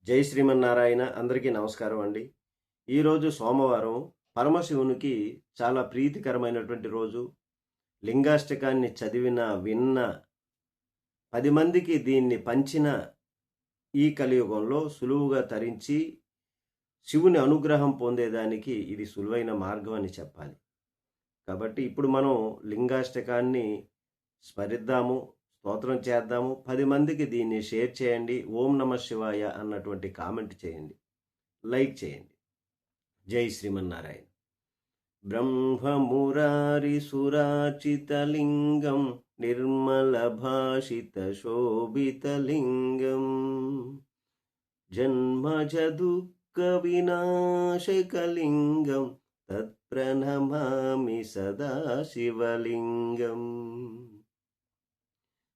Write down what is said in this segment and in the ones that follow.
జై శ్రీమన్నారాయణ. అందరికీ నమస్కారం అండి. ఈరోజు సోమవారం. పరమశివునికి చాలా ప్రీతికరమైనటువంటి రోజు. లింగాష్టకాన్ని చదివిన, విన్న, 10 మందికి దీన్ని పంచిన ఈ కలియుగంలో సులువుగా తరించి శివుని అనుగ్రహం పొందేదానికి ఇది సులువైన మార్గం అని చెప్పాలి. కాబట్టి ఇప్పుడు మనం లింగాష్టకాన్ని స్మరిద్దాము, స్తోత్రం చేద్దాము. 10 మందికి దీన్ని షేర్ చేయండి. ఓం నమః శివాయ అన్నటువంటి కామెంట్ చేయండి, లైక్ చేయండి. జై శ్రీమన్నారాయణ. బ్రహ్మమురారి సురాచితలింగం నిర్మల భాషిత శోభితలింగం జన్మజ దుఃఖ వినాశకలింగం తత్ప్రణమామి సదా శివలింగం.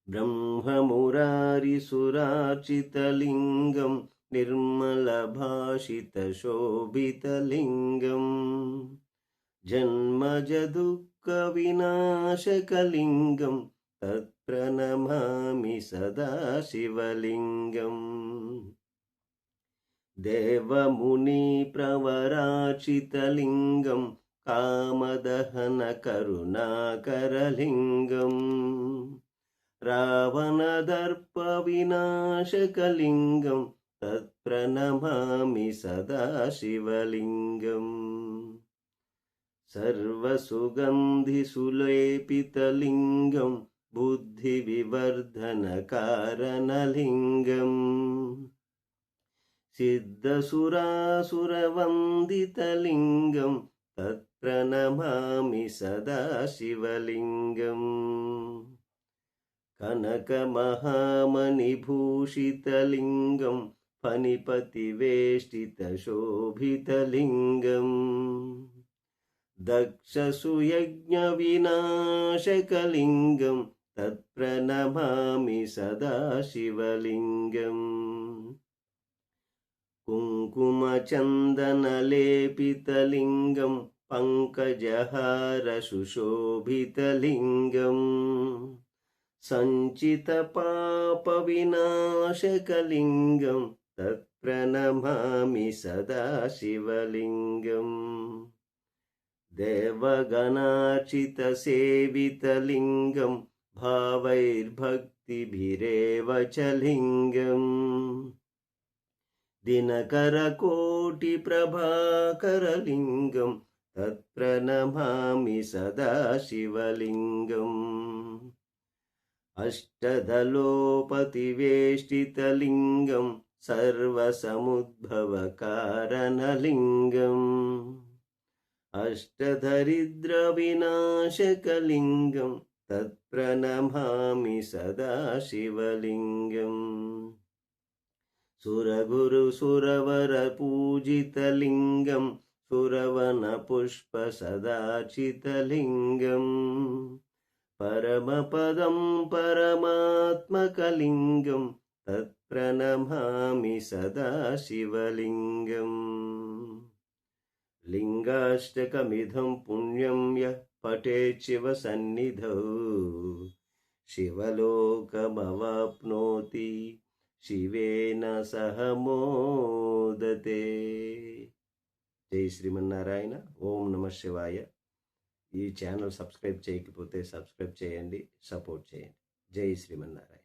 బ్రహ్మమురారి సురాచితలింగం నిర్మల భాషిత శోభితలింగం జన్మజ దుఃఖ వినాశకలింగం తత్ప్రణమామి సదా శివలింగం. దేవముని ప్రవరాచితలింగం కామదహన కరుణాకరలింగం రావణదర్ప వినాశకలింగం తత్ప్రణమామి సదా శివలింగం. సర్వసుగంధి సులేపితలింగం బుద్ధి వివర్ధన కారణలింగం సిద్ధసురాసురవందితలింగం తత్ప్రణమామి సదా శివలింగం. కనకమహామణిభూషితలింగం ఫణిపతివేష్టితశోభితలింగం దక్షసుయజ్ఞవినాశకలింగం తత్ప్రణమామి సదా శివలింగం. కుంకుమచందనలేపితలింగం పంకజహార సుశోభితలింగం సంచిత పాప వినాశకలింగం తత్ప్రణమామి సదా శివలింగం. దేవగణార్చిత సేవితలింగం భావైర్భక్తిభిరేవ చ లింగం దినకరకోటి ప్రభాకరలింగం తత్ప్రణమామి సదా శివలింగం. అష్టదలోపతివేష్టితలింగం సర్వసముద్భవకారణలింగం అష్టదరిద్ర వినాశకలింగం తత్ప్రణమామి సదా శివలింగం. సురగురు సురవర పూజితలింగం సురవన పుష్ప సదాచితలింగం పరమపదం పరమాత్మకలింగం తత్ప్రణమామి సదా శివలింగం. లింగాష్టకమిదం పుణ్యం యః పఠేత్ శివ సన్నిధౌ శివలోకమవాప్నోతి శివేన సహ మోదతే. జై శ్రీమన్నారాయణ. ఓం నమః శివాయ. ఈ ఛానల్ సబ్స్క్రైబ్ చేయకపోతే సబ్స్క్రైబ్ చేయండి, సపోర్ట్ చేయండి. జై శ్రీమన్నారాయణ.